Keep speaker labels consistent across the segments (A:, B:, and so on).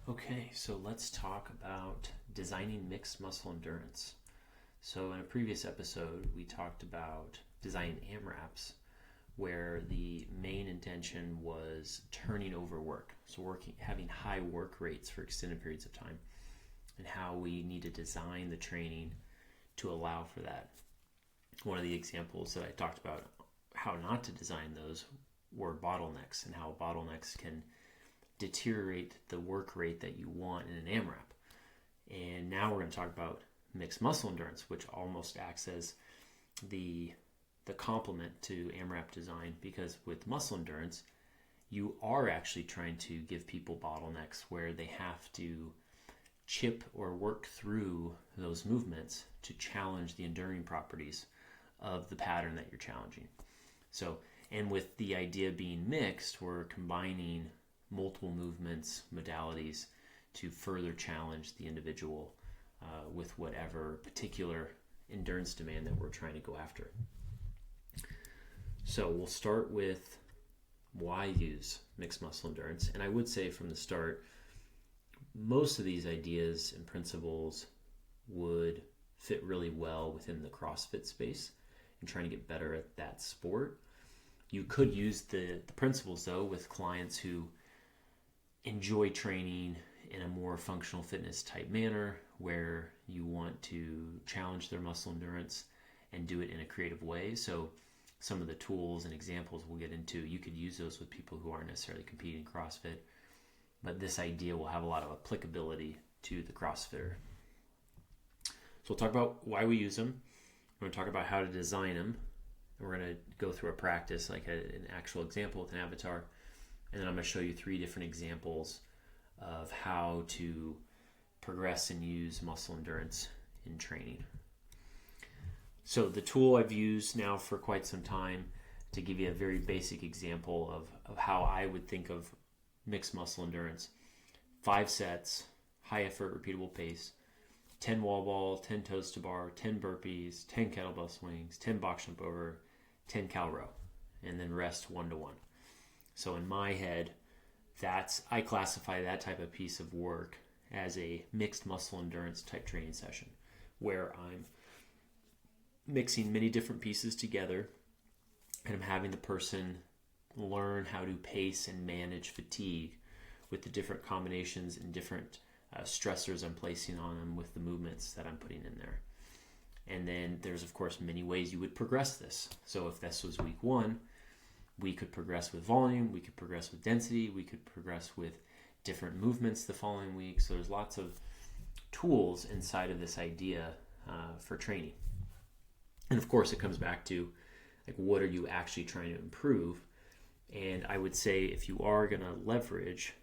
A: Okay, so let's talk about designing mixed muscle endurance. So in a previous episode, we talked about designing AMRAPs, where the main intention was turning over work. So having high work rates for extended periods of time, and how we need to design the training to allow for that. One of the examples that I talked about how not to design those were bottlenecks, and how bottlenecks can deteriorate the work rate that you want in an AMRAP. And now we're going to talk about mixed muscle endurance, which almost acts as the complement to AMRAP design, because with muscle endurance, you are actually trying to give people bottlenecks where they have to chip or work through those movements to challenge the enduring properties of the pattern that you're challenging. So, and with the idea being mixed, we're combining multiple movements, modalities to further challenge the individual with whatever particular endurance demand that we're trying to go after. So we'll start with why use mixed muscle endurance. And I would say from the start, most of these ideas and principles would fit really well within the CrossFit space and trying to get better at that sport. You could use the principles though with clients who enjoy training in a more functional fitness type manner, where you want to challenge their muscle endurance and do it in a creative way. So some of the tools and examples we'll get into, you could use those with people who aren't necessarily competing in CrossFit, but this idea will have a lot of applicability to the CrossFitter. So we'll talk about why we use them. We're going to talk about how to design them, and we're going to go through a practice, like an actual example with an avatar. And then I'm going to show you 3 different examples of how to progress and use muscle endurance in training. So the tool I've used now for quite some time, to give you a very basic example of how I would think of mixed muscle endurance: 5 sets, high effort, repeatable pace, 10 wall ball, 10 toes to bar, 10 burpees, 10 kettlebell swings, 10 box jump over, 10 cal row, and then rest 1-to-1. So in my head, I classify that type of piece of work as a mixed muscle endurance type training session, where I'm mixing many different pieces together, and I'm having the person learn how to pace and manage fatigue with the different combinations and different stressors I'm placing on them with the movements that I'm putting in there. And then there's, of course, many ways you would progress this. So if this was week 1, we could progress with volume, we could progress with density, we could progress with different movements the following week. So there's lots of tools inside of this idea for training. And of course, it comes back to, like, what are you actually trying to improve? And I would say if you are going to leverage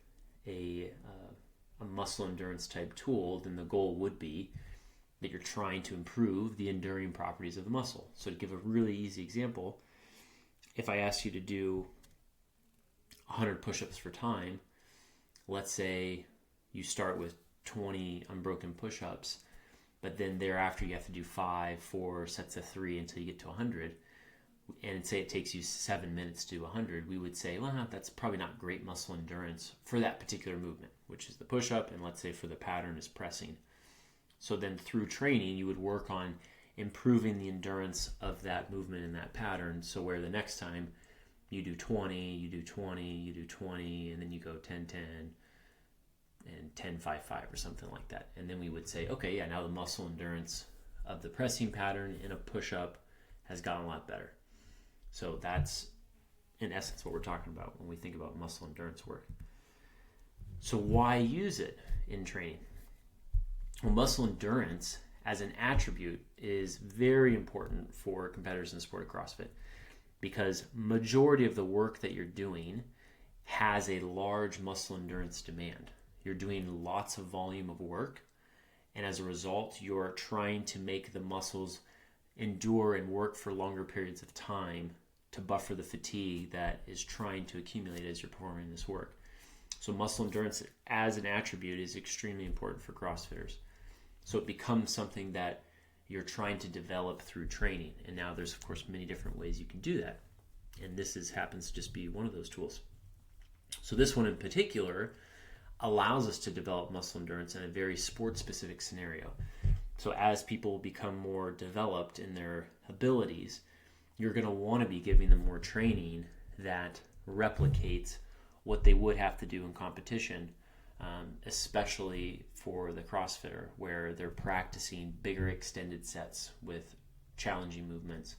A: a muscle endurance type tool, then the goal would be that you're trying to improve the enduring properties of the muscle. So to give a really easy example, if I asked you to do 100 push-ups for time, let's say you start with 20 unbroken push-ups, but then thereafter you have to do 4 sets of 3 until you get to 100, and say it takes you 7 minutes to do 100, we would say, well, that's probably not great muscle endurance for that particular movement, which is the push-up, and let's say for the pattern is pressing. So then through training, you would work on improving the endurance of that movement and that pattern, so where the next time you do 20, you do 20, you do 20, and then you go 10, 10, and 10, 5, 5, or something like that. And then we would say, okay, yeah, now the muscle endurance of the pressing pattern in a push-up has gotten a lot better. So that's, in essence, what we're talking about when we think about muscle endurance work. So why use it in training? Well, muscle endurance as an attribute is very important for competitors in the sport of CrossFit, because majority of the work that you're doing has a large muscle endurance demand. You're doing lots of volume of work, and as a result, you're trying to make the muscles endure and work for longer periods of time to buffer the fatigue that is trying to accumulate as you're performing this work. So muscle endurance as an attribute is extremely important for CrossFitters. So it becomes something that you're trying to develop through training. And now there's, of course, many different ways you can do that. And this happens to just be one of those tools. So this one in particular, allows us to develop muscle endurance in a very sport-specific scenario. So as people become more developed in their abilities, you're going to want to be giving them more training that replicates what they would have to do in competition, especially for the CrossFitter, where they're practicing bigger extended sets with challenging movements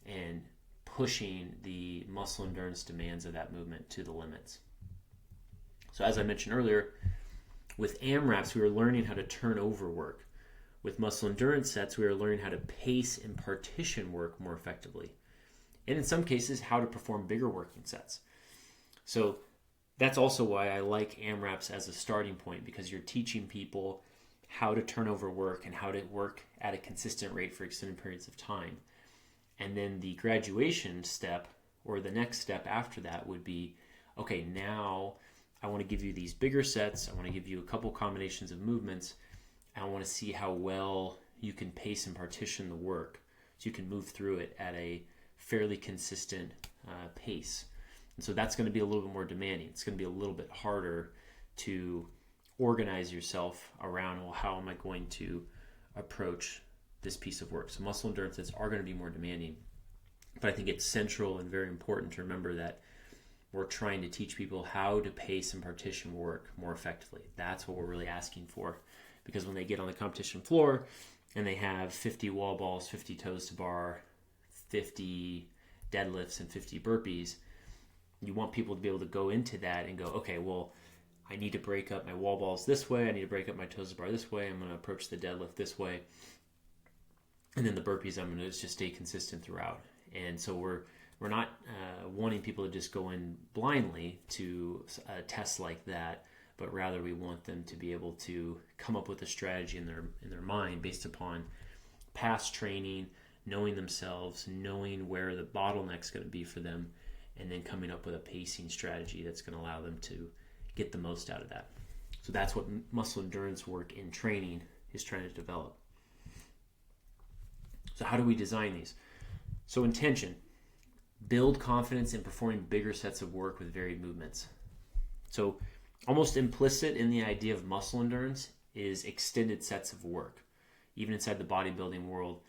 A: and pushing the muscle endurance demands of that movement to the limits. So as I mentioned earlier, with AMRAPs, we were learning how to turn over work. With muscle endurance sets, we were learning how to pace and partition work more effectively. And in some cases, how to perform bigger working sets. So that's also why I like AMRAPs as a starting point, because you're teaching people how to turn over work and how to work at a consistent rate for extended periods of time. And then the graduation step, or the next step after that, would be, okay, now I want to give you these bigger sets. I want to give you a couple combinations of movements. And I want to see how well you can pace and partition the work so you can move through it at a fairly consistent pace. And so that's going to be a little bit more demanding. It's going to be a little bit harder to organize yourself around, well, how am I going to approach this piece of work? So muscle endurance sets are going to be more demanding. But I think it's central and very important to remember that we're trying to teach people how to pace and partition work more effectively. That's what we're really asking for. Because when they get on the competition floor and they have 50 wall balls, 50 toes to bar, 50 deadlifts, and 50 burpees, you want people to be able to go into that and go, okay, well, I need to break up my wall balls this way. I need to break up my toes to bar this way. I'm going to approach the deadlift this way. And then the burpees, I'm going to just stay consistent throughout. And so we're not wanting people to just go in blindly to a test like that, but rather we want them to be able to come up with a strategy in their mind based upon past training, knowing themselves, knowing where the bottleneck's going to be for them, and then coming up with a pacing strategy that's going to allow them to get the most out of that. So that's what muscle endurance work in training is trying to develop. So how do we design these? So intention: build confidence in performing bigger sets of work with varied movements. So almost implicit in the idea of muscle endurance is extended sets of work. Even inside the bodybuilding world,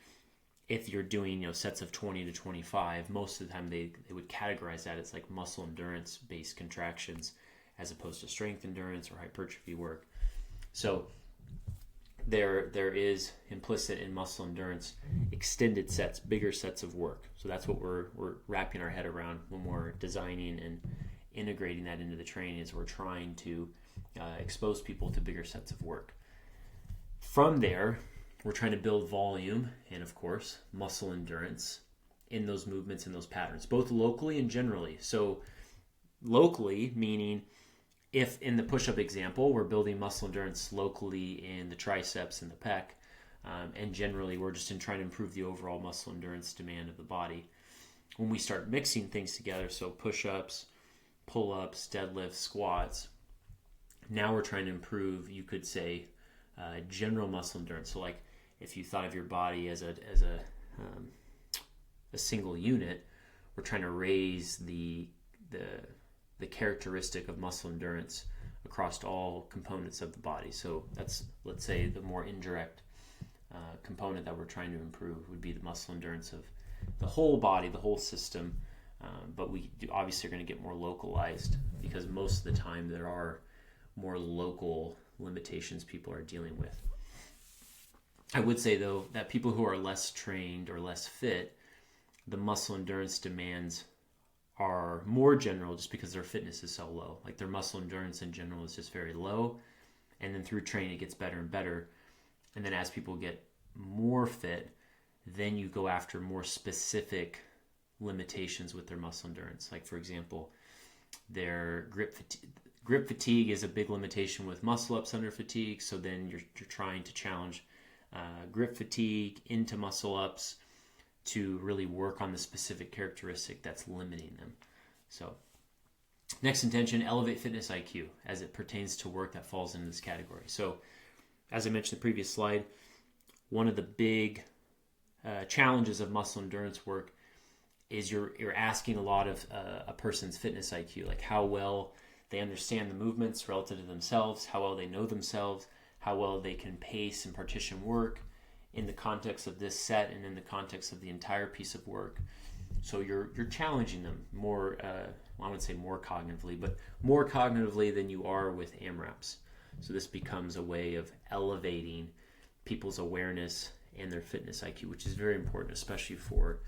A: if you're doing sets of 20 to 25, most of the time they would categorize that as like muscle endurance based contractions as opposed to strength endurance or hypertrophy work. So there is implicit in muscle endurance extended sets, bigger sets of work. So that's what we're wrapping our head around when we're designing and integrating that into the training, is we're trying to expose people to bigger sets of work. From there, we're trying to build volume and, of course, muscle endurance in those movements and those patterns, both locally and generally. So locally, meaning if in the push-up example, we're building muscle endurance locally in the triceps and the pec, and generally we're just trying to improve the overall muscle endurance demand of the body. When we start mixing things together, so push-ups, pull-ups, deadlifts, squats, now we're trying to improve, you could say, general muscle endurance. So like if you thought of your body as a single unit, we're trying to raise the characteristic of muscle endurance across all components of the body. So that's, let's say, the more indirect component that we're trying to improve would be the muscle endurance of the whole body, the whole system. But we obviously are going to get more localized because most of the time there are more local limitations people are dealing with. I would say, though, that people who are less trained or less fit, the muscle endurance demands are more general just because their fitness is so low. Like their muscle endurance in general is just very low. And then through training, it gets better and better. And then as people get more fit, then you go after more specific limitations with their muscle endurance. Like, for example, their grip fatigue is a big limitation with muscle ups under fatigue. So then you're trying to challenge grip fatigue into muscle ups to really work on the specific characteristic that's limiting them. So next intention, elevate fitness IQ as it pertains to work that falls into this category. So as I mentioned in the previous slide, one of the big challenges of muscle endurance work is you're asking a lot of a person's fitness IQ, like how well They understand the movements relative to themselves, how well they know themselves, how well they can pace and partition work in the context of this set and in the context of the entire piece of work. So you're challenging them more, I wouldn't say more cognitively, but more cognitively than you are with AMRAPs. So this becomes a way of elevating people's awareness and their fitness IQ, which is very important, especially for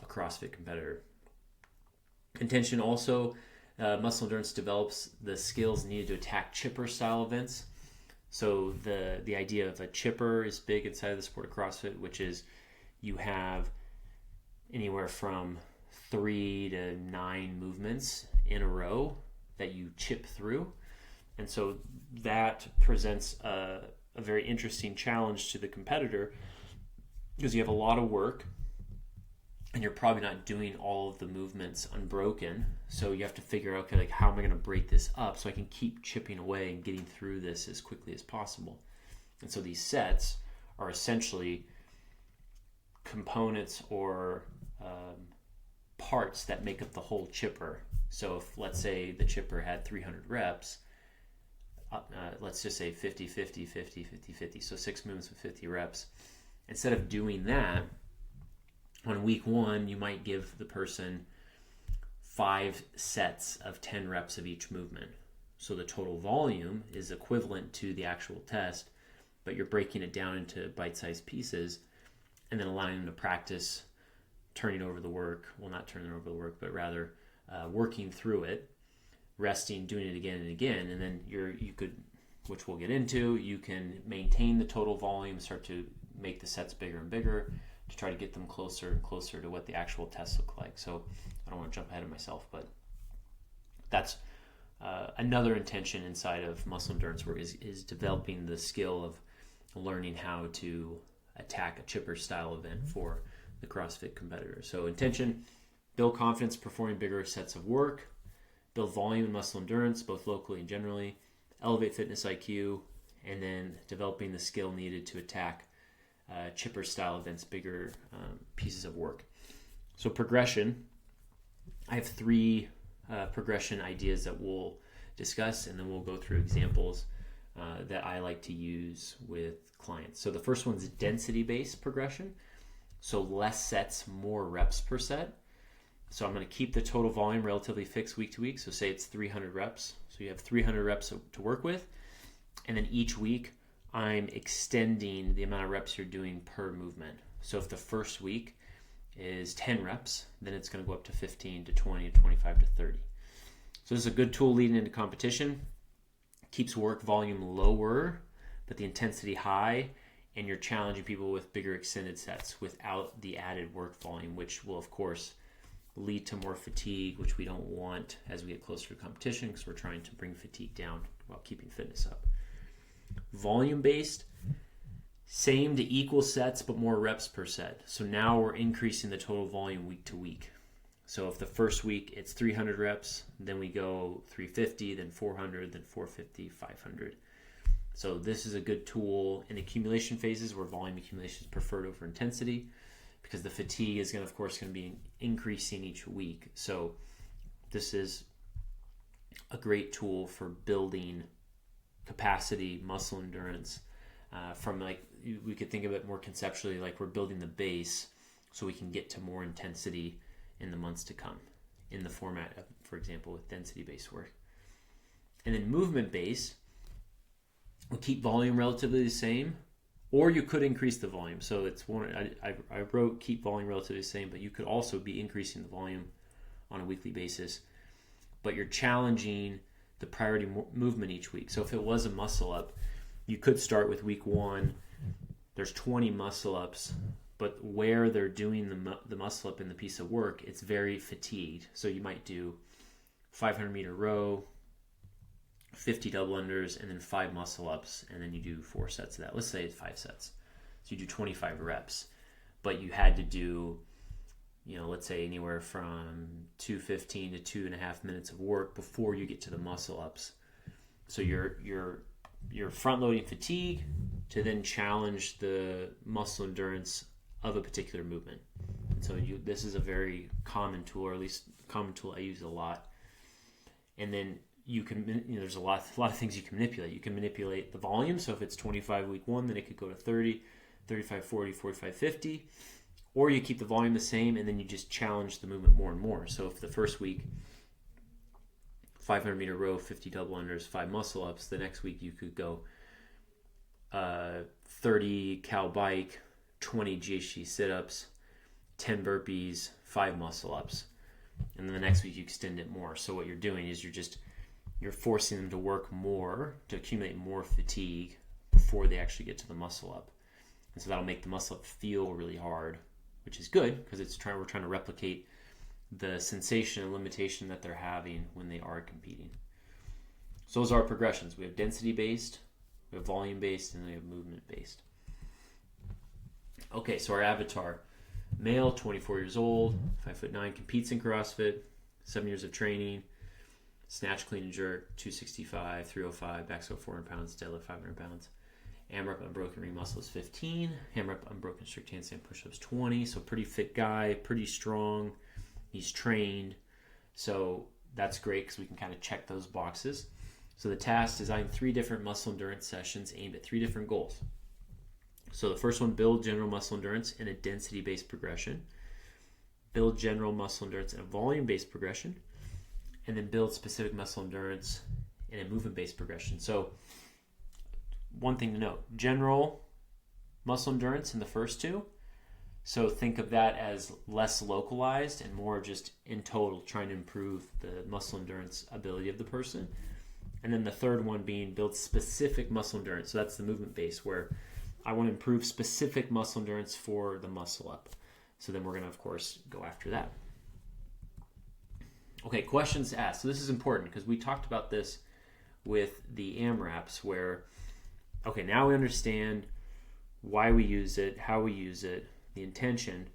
A: a CrossFit competitor. Intention also, muscle endurance develops the skills needed to attack chipper style events. So the idea of a chipper is big inside of the sport of CrossFit, which is you have anywhere from 3 to 9 movements in a row that you chip through. And so that presents a very interesting challenge to the competitor, because you have a lot of work and you're probably not doing all of the movements unbroken. So you have to figure out, okay, like, how am I going to break this up so I can keep chipping away and getting through this as quickly as possible. And so these sets are essentially components or parts that make up the whole chipper. So if, let's say, the chipper had 300 reps, let's just say 50, 50, 50, 50, 50. So 6 movements with 50 reps. Instead of doing that, on week 1, you might give the person 5 sets of 10 reps of each movement. So the total volume is equivalent to the actual test, but you're breaking it down into bite-sized pieces and then allowing them to practice turning over the work. Well, not turning over the work, but rather working through it, resting, doing it again and again. And then you could, which we'll get into, you can maintain the total volume, start to make the sets bigger and bigger to try to get them closer and closer to what the actual tests look like. So I don't want to jump ahead of myself, but that's another intention inside of muscle endurance work is developing the skill of learning how to attack a chipper style event for the CrossFit competitor. So intention, build confidence performing bigger sets of work, build volume and muscle endurance, both locally and generally, elevate fitness IQ, and then developing the skill needed to attack chipper style events, bigger pieces of work. So progression, I have 3 progression ideas that we'll discuss, and then we'll go through examples that I like to use with clients. So the first one's density-based progression. So less sets, more reps per set. So I'm going to keep the total volume relatively fixed week to week. So say it's 300 reps. So you have 300 reps to work with. And then each week, I'm extending the amount of reps you're doing per movement. So if the first week is 10 reps, then it's going to go up to 15 to 20 to 25 to 30. So this is a good tool leading into competition. Keeps work volume lower, but the intensity high, and you're challenging people with bigger extended sets without the added work volume, which will, of course, lead to more fatigue, which we don't want as we get closer to competition, because we're trying to bring fatigue down while keeping fitness up. Volume-based, same to equal sets, but more reps per set. So now we're increasing the total volume week to week. So if the first week it's 300 reps, then we go 350, then 400, then 450, 500. So this is a good tool in accumulation phases where volume accumulation is preferred over intensity, because the fatigue is of course going to be increasing each week. So this is a great tool for building capacity, muscle endurance, from, like, we could think of it more conceptually, like we're building the base so we can get to more intensity in the months to come in the format of, for example, with density-based work. And then movement-based will keep volume relatively the same, or you could increase the volume. So it's one, I wrote keep volume relatively the same, but you could also be increasing the volume on a weekly basis, but you're challenging the priority movement each week. So if it was a muscle up, you could start with week 1, there's 20 muscle ups, but where they're doing the muscle up in the piece of work, it's very fatigued. So you might do 500 meter row, 50 double unders, and then 5 muscle ups, and then you do 4 sets of that. Let's say it's 5 sets. So you do 25 reps, but you had to do, let's say anywhere from 2:15 to 2.5 minutes of work before you get to the muscle ups. So you're front loading fatigue to then challenge the muscle endurance of a particular movement. And so this is a very common tool, or at least a common tool I use a lot. And then you can, there's a lot of things you can manipulate. You can manipulate the volume. So if it's 25 week 1, then it could go to 30, 35, 40, 45, 50. Or you keep the volume the same, and then you just challenge the movement more and more. So if the first week, 500 meter row, 50 double unders, 5 muscle ups, the next week you could go 30 cow bike, 20 GHD sit-ups, 10 burpees, 5 muscle ups. And then the next week you extend it more. So what you're doing is you're forcing them to work more, to accumulate more fatigue before they actually get to the muscle up. And so that'll make the muscle up feel really hard, which is good because we're trying to replicate the sensation and limitation that they're having when they are competing. So those are our progressions. We have density-based, we have volume-based, and then we have movement-based. Okay, so our avatar, male, 24 years old, 5'9", competes in CrossFit, 7 years of training, snatch, clean, and jerk, 265, 305, back squat 400 pounds, deadlift 500 pounds. AMRAP unbroken ring muscle is 15. AMRAP unbroken strict handstand push-ups 20. So pretty fit guy, pretty strong. He's trained. So that's great because we can kind of check those boxes. So the task, design 3 different muscle endurance sessions aimed at 3 different goals. So the first one, build general muscle endurance in a density-based progression. Build general muscle endurance in a volume-based progression. And then build specific muscle endurance in a movement-based progression. So one thing to note, general muscle endurance in the first 2. So think of that as less localized and more just in total trying to improve the muscle endurance ability of the person. And then the third one being build specific muscle endurance. So that's the movement base where I want to improve specific muscle endurance for the muscle up. So then we're going to, of course, go after that. Okay, questions asked. So this is important because we talked about this with the AMRAPs where, okay, now we understand why we use it, how we use it, the intention,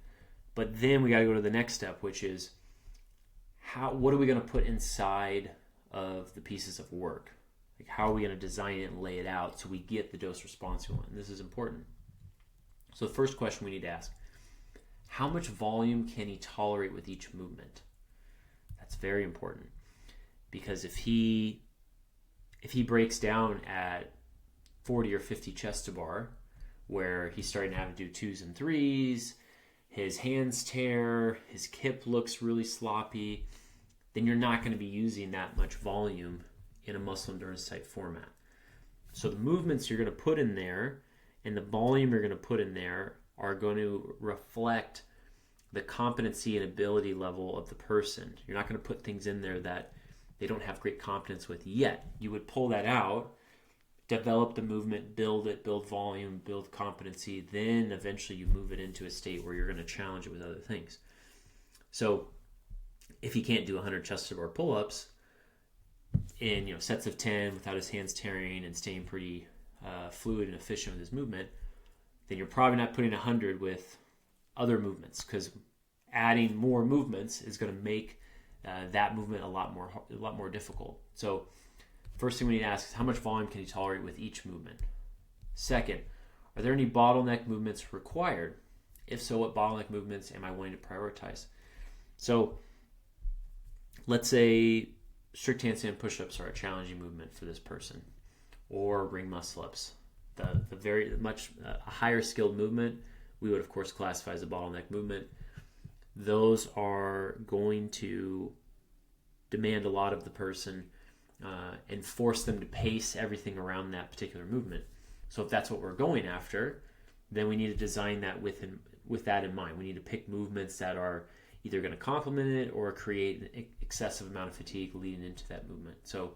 A: but then we got to go to the next step, which is what are we going to put inside of the pieces of work? Like how are we going to design it and lay it out so we get the dose response we want? And this is important. So the first question we need to ask, how much volume can he tolerate with each movement? That's very important because if he breaks down at 40 or 50 chest to bar, where he's starting to have to do 2s and 3s, his hands tear, his hip looks really sloppy, then you're not going to be using that much volume in a muscle endurance type format. So the movements you're going to put in there and the volume you're going to put in there are going to reflect the competency and ability level of the person. You're not going to put things in there that they don't have great competence with yet. You would pull that out, develop the movement, build it, build volume, build competency, then eventually you move it into a state where you're going to challenge it with other things. So if he can't do 100 chest to bar pull-ups in sets of 10 without his hands tearing and staying pretty fluid and efficient with his movement, then you're probably not putting 100 with other movements because adding more movements is going to make that movement a lot more difficult. So first thing we need to ask is how much volume can he tolerate with each movement? Second, are there any bottleneck movements required? If so, what bottleneck movements am I willing to prioritize? So let's say strict handstand push-ups are a challenging movement for this person, or ring muscle ups. The very much a higher skilled movement, we would of course classify as a bottleneck movement. Those are going to demand a lot of the person and force them to pace everything around that particular movement. So if that's what we're going after, then we need to design that with that in mind. We need to pick movements that are either going to complement it or create an excessive amount of fatigue leading into that movement. So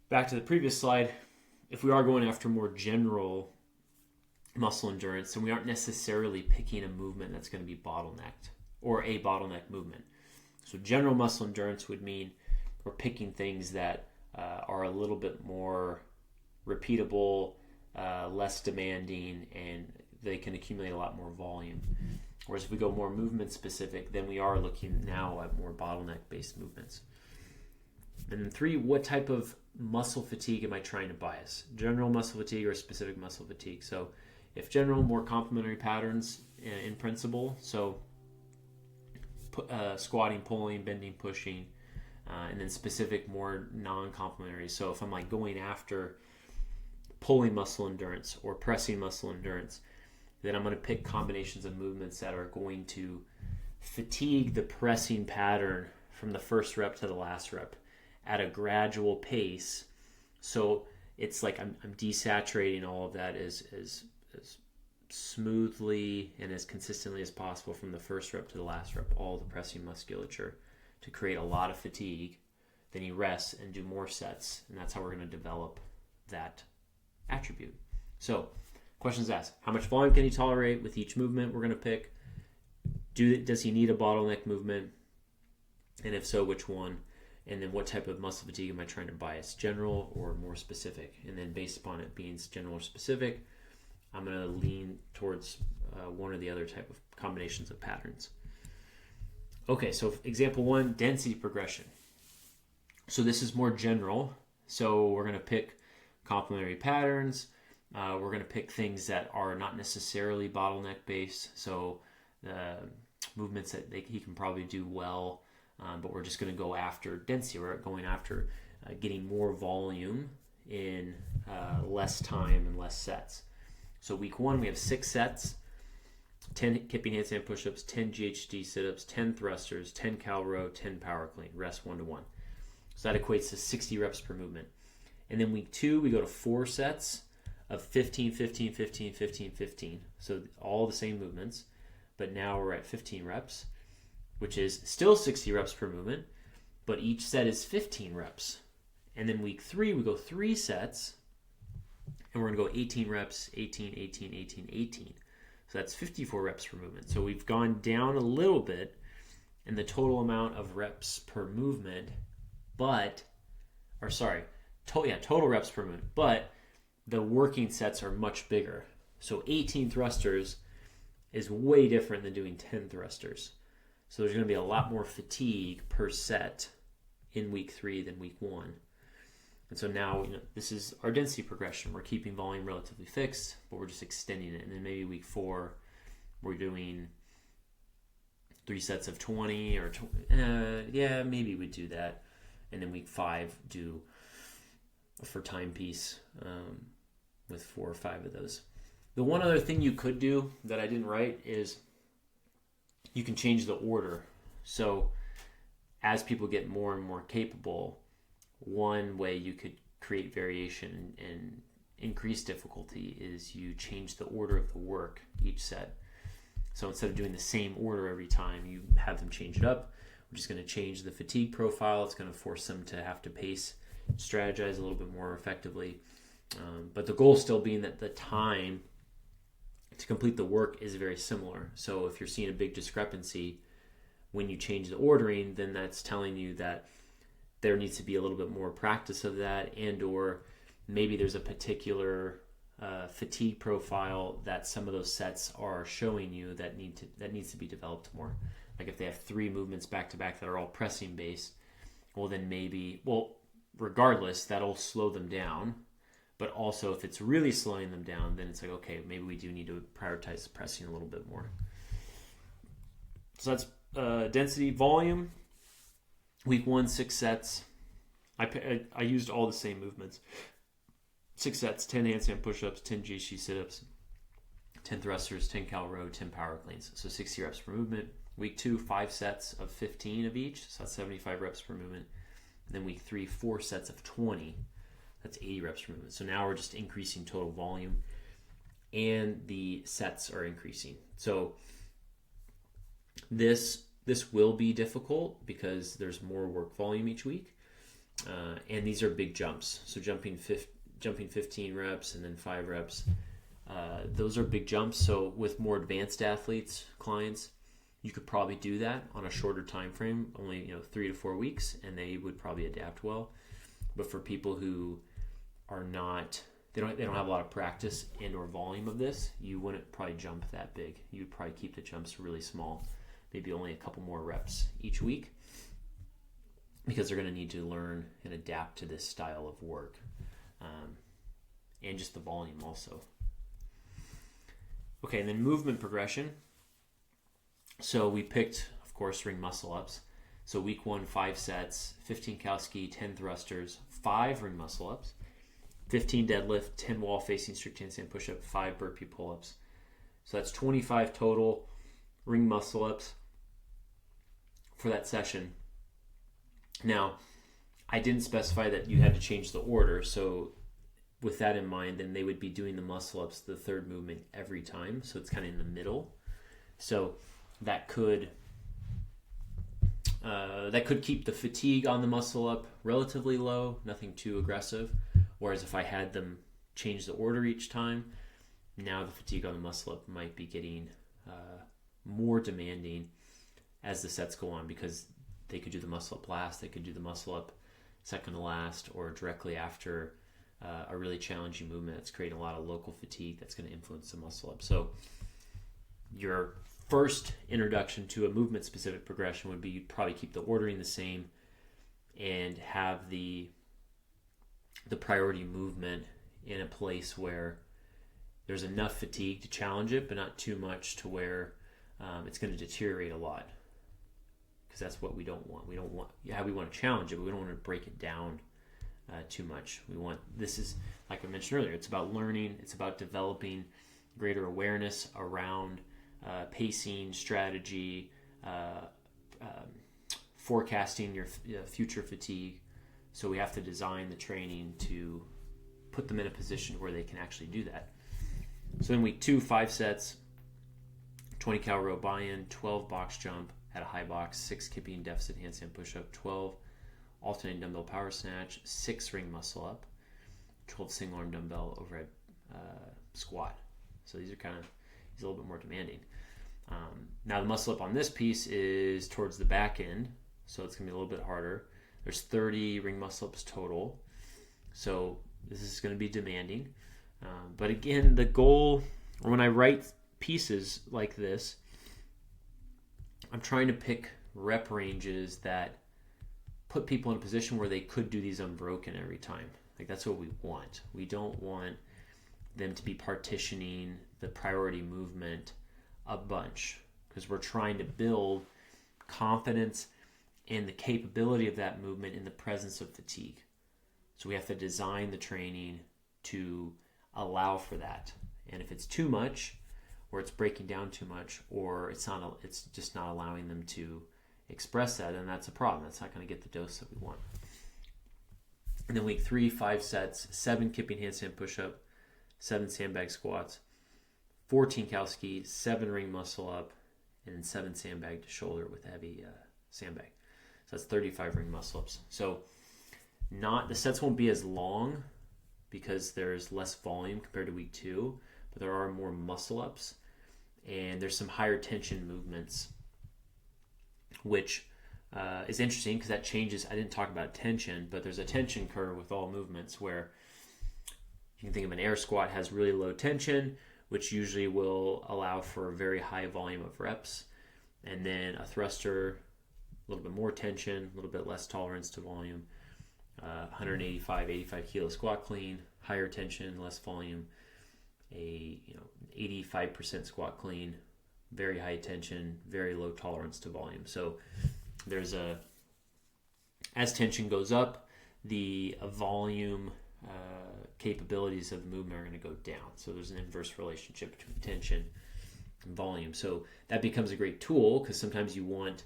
A: back to the previous slide, if we are going after more general muscle endurance, then we aren't necessarily picking a movement that's going to be bottlenecked or a bottleneck movement. So general muscle endurance would mean we're picking things that are a little bit more repeatable, less demanding, and they can accumulate a lot more volume. Whereas if we go more movement specific, then we are looking now at more bottleneck based movements. And then 3, what type of muscle fatigue am I trying to bias? General muscle fatigue or specific muscle fatigue? So if general, more complementary patterns in principle, so squatting, pulling, bending, pushing, and then specific, more non-complementary. So if I'm like going after pulling muscle endurance or pressing muscle endurance, then I'm going to pick combinations of movements that are going to fatigue the pressing pattern from the first rep to the last rep at a gradual pace. So it's like I'm desaturating all of that as smoothly and as consistently as possible from the first rep to the last rep, all the pressing musculature, to create a lot of fatigue. Then you rest and do more sets, and that's how we're going to develop that attribute. So questions asked: how much volume can he tolerate with each movement we're going to pick? Does he need a bottleneck movement? And if so, which one? And then what type of muscle fatigue am I trying to bias, general or more specific? And then based upon it being general or specific, I'm going to lean towards one or the other type of combinations of patterns. Okay, so example 1, density progression. So this is more general. So we're going to pick complementary patterns. We're going to pick things that are not necessarily bottleneck based. So movements that he can probably do well, but we're just going to go after density. We're going after getting more volume in less time and less sets. So week 1, we have 6 sets, 10 kipping handstand push-ups, 10 GHD sit-ups, 10 thrusters, 10 cal row, 10 power clean, rest 1-to-1. So that equates to 60 reps per movement. And then week 2, we go to 4 sets of 15, 15, 15, 15, 15. So all the same movements, but now we're at 15 reps, which is still 60 reps per movement, but each set is 15 reps. And then week 3, we go 3 sets, and we're going to go 18 reps, 18, 18, 18, 18. So that's 54 reps per movement. So we've gone down a little bit in the total amount of reps per movement, total reps per movement, but the working sets are much bigger. So 18 thrusters is way different than doing 10 thrusters. So there's going to be a lot more fatigue per set in week 3 than week 1. And so now, this is our density progression. We're keeping volume relatively fixed, but we're just extending it. And then maybe week 4, we're doing 3 sets of 20 or maybe we do that. And then week 5, do for timepiece with 4 or 5 of those. The one other thing you could do that I didn't write is you can change the order. So as people get more and more capable, one way you could create variation and increase difficulty is you change the order of the work each set. So instead of doing the same order every time, you have them change it up, which is going to change the fatigue profile. It's going to force them to have to pace, strategize a little bit more effectively. But the goal still being that the time to complete the work is very similar. So if you're seeing a big discrepancy when you change the ordering, then that's telling you that there needs to be a little bit more practice of that, and or maybe there's a particular fatigue profile that some of those sets are showing you that needs to be developed more. Like if they have 3 movements back to back that are all pressing based, well then regardless, that'll slow them down. But also if it's really slowing them down, then it's like, okay, maybe we do need to prioritize the pressing a little bit more. So that's density. Volume. Week 1, 6 sets. I used all the same movements. 6 sets, 10 handstand push-ups, 10 GHD sit-ups, 10 thrusters, 10 cal row, 10 power cleans. So 60 reps per movement. Week 2, 5 sets of 15 of each. So that's 75 reps per movement. And then week 3, 4 sets of 20. That's 80 reps per movement. So now we're just increasing total volume, and the sets are increasing. So this will be difficult because there's more work volume each week, and these are big jumps. So jumping 15 reps and then 5 reps, those are big jumps. So with more advanced athletes, clients, you could probably do that on a shorter time frame, only 3 to 4 weeks, and they would probably adapt well. But for people who are not, they don't have a lot of practice and or volume of this, you wouldn't probably jump that big. You'd probably keep the jumps really small, maybe only a couple more reps each week, because they're going to need to learn and adapt to this style of work, and just the volume also. Okay, and then movement progression. So we picked, of course, ring muscle ups. So week 1, 5 sets, 15 cal ski, 10 thrusters, 5 ring muscle ups, 15 deadlift, 10 wall facing strict handstand push-up, 5 burpee pull-ups. So that's 25 total ring muscle ups for that session. Now, I didn't specify that you had to change the order, so with that in mind, then they would be doing the muscle ups, the third movement, every time. So it's kind of in the middle. So that could keep the fatigue on the muscle up relatively low, nothing too aggressive. Whereas if I had them change the order each time, now the fatigue on the muscle up might be getting more demanding as the sets go on, because they could do the muscle up last, they could do the muscle up second to last, or directly after a really challenging movement that's creating a lot of local fatigue that's going to influence the muscle up. So your first introduction to a movement specific progression would be you'd probably keep the ordering the same and have the priority movement in a place where there's enough fatigue to challenge it, but not too much to where it's going to deteriorate a lot, because that's what we don't want. We want to challenge it, but we don't want to break it down too much. This is, like I mentioned earlier, it's about learning, it's about developing greater awareness around pacing, strategy, forecasting your future fatigue. So we have to design the training to put them in a position where they can actually do that. So in week 2, 5 sets, 20 cal row buy-in, 12 box jump at a high box, 6 kipping deficit handstand push-up, 12 alternating dumbbell power snatch, 6 ring muscle up, 12 single arm dumbbell overhead squat. So these are a little bit more demanding. Now the muscle up on this piece is towards the back end, so it's going to be a little bit harder. There's 30 ring muscle ups total, so this is going to be demanding. But again, the goal, when I write pieces like this, I'm trying to pick rep ranges that put people in a position where they could do these unbroken every time. Like, that's what we want. We don't want them to be partitioning the priority movement a bunch, because we're trying to build confidence in the capability of that movement in the presence of fatigue. So we have to design the training to allow for that. And if it's too much, or it's breaking down too much, or it's just not allowing them to express that, then that's a problem. That's not going to get the dose that we want. And then week 3, 5 sets, 7 kipping handstand push-up, 7 sandbag squats, 14 cal ski, 7 ring muscle up, and then 7 sandbag to shoulder with a heavy sandbag. So that's 35 ring muscle ups. So the sets won't be as long because there's less volume compared to week 2, but there are more muscle ups, and there's some higher tension movements, which is interesting because that changes. I didn't talk about tension, but there's a tension curve with all movements where you can think of an air squat has really low tension, which usually will allow for a very high volume of reps, and then a thruster, a little bit more tension, a little bit less tolerance to volume. 85 kilo squat clean, higher tension, less volume. 85% squat clean, very high tension, very low tolerance to volume. So as tension goes up, the volume capabilities of the movement are going to go down. So there's an inverse relationship between tension and volume. So that becomes a great tool, because sometimes you want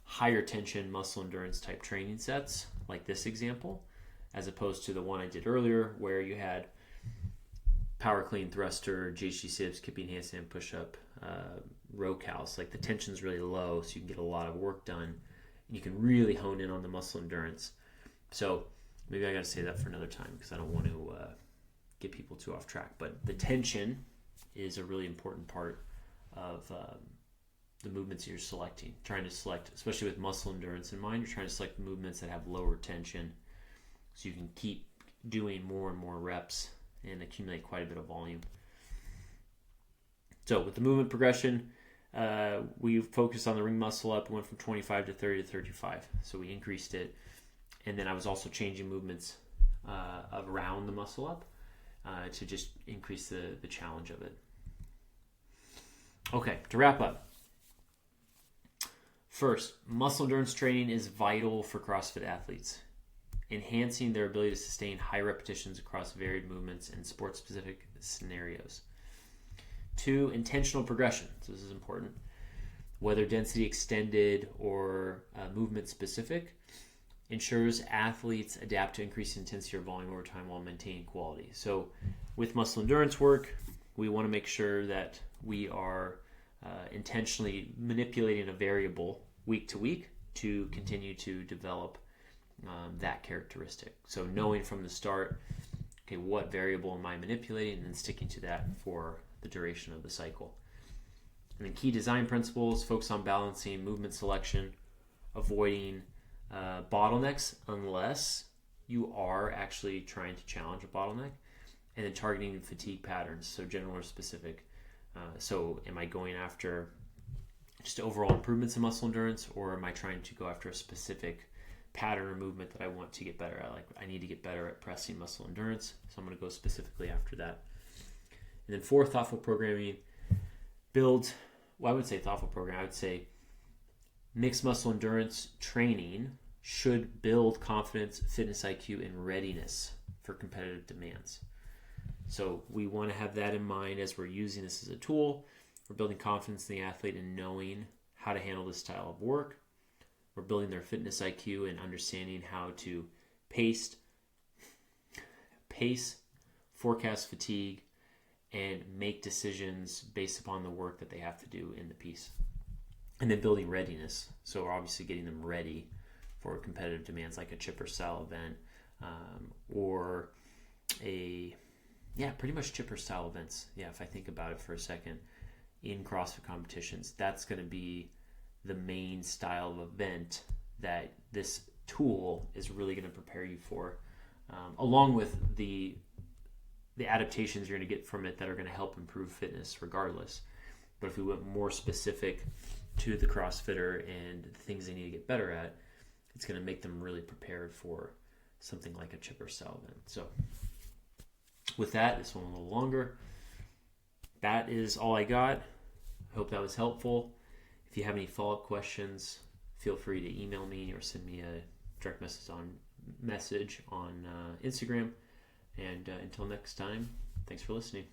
A: higher tension muscle endurance type training sets, like this example, as opposed to the one I did earlier where you had power clean thruster, GHD sits, kipping handstand push-up, row cals. Like, the tension's really low, so you can get a lot of work done, and you can really hone in on the muscle endurance. So maybe I got to say that for another time, because I don't want to get people too off track. But the tension is a really important part of the movements you're selecting. Trying to select, especially with muscle endurance in mind, you're trying to select movements that have lower tension, so you can keep doing more and more reps and accumulate quite a bit of volume. So with the movement progression, we focused on the ring muscle up. We went from 25 to 30 to 35. So we increased it. And then I was also changing movements around the muscle up to just increase the challenge of it. Okay, to wrap up. First, muscle endurance training is vital for CrossFit athletes, enhancing their ability to sustain high repetitions across varied movements and sport-specific scenarios. 2, intentional progression. So this is important. Whether density extended or movement specific, ensures athletes adapt to increasing intensity or volume over time while maintaining quality. So with muscle endurance work, we want to make sure that we are intentionally manipulating a variable week to week to continue to develop that characteristic. So knowing from the start, okay, what variable am I manipulating, and then sticking to that for the duration of the cycle. And then key design principles: focus on balancing movement selection, avoiding bottlenecks unless you are actually trying to challenge a bottleneck, and then targeting fatigue patterns, so general or specific. So am I going after just overall improvements in muscle endurance, or am I trying to go after a specific pattern or movement that I want to get better at? Like, I need to get better at pressing muscle endurance, so I'm going to go specifically after that. And then 4, thoughtful programming. I would say mixed muscle endurance training should build confidence, fitness IQ, and readiness for competitive demands. So we want to have that in mind as we're using this as a tool. We're building confidence in the athlete and knowing how to handle this style of work. We're building their fitness IQ and understanding how to pace, forecast fatigue, and make decisions based upon the work that they have to do in the piece. And then building readiness. So we're obviously getting them ready for competitive demands like a chipper style event, or pretty much chipper style events. Yeah, if I think about it for a second, in CrossFit competitions, that's going to be the main style of event that this tool is really going to prepare you for, along with the adaptations you're going to get from it that are going to help improve fitness regardless. But if we went more specific to the CrossFitter and the things they need to get better at, it's going to make them really prepared for something like a chipper style event. So with that, this one a little longer. That is all I got. I hope that was helpful. If you have any follow-up questions, feel free to email me or send me a direct message on Instagram. And until next time, thanks for listening.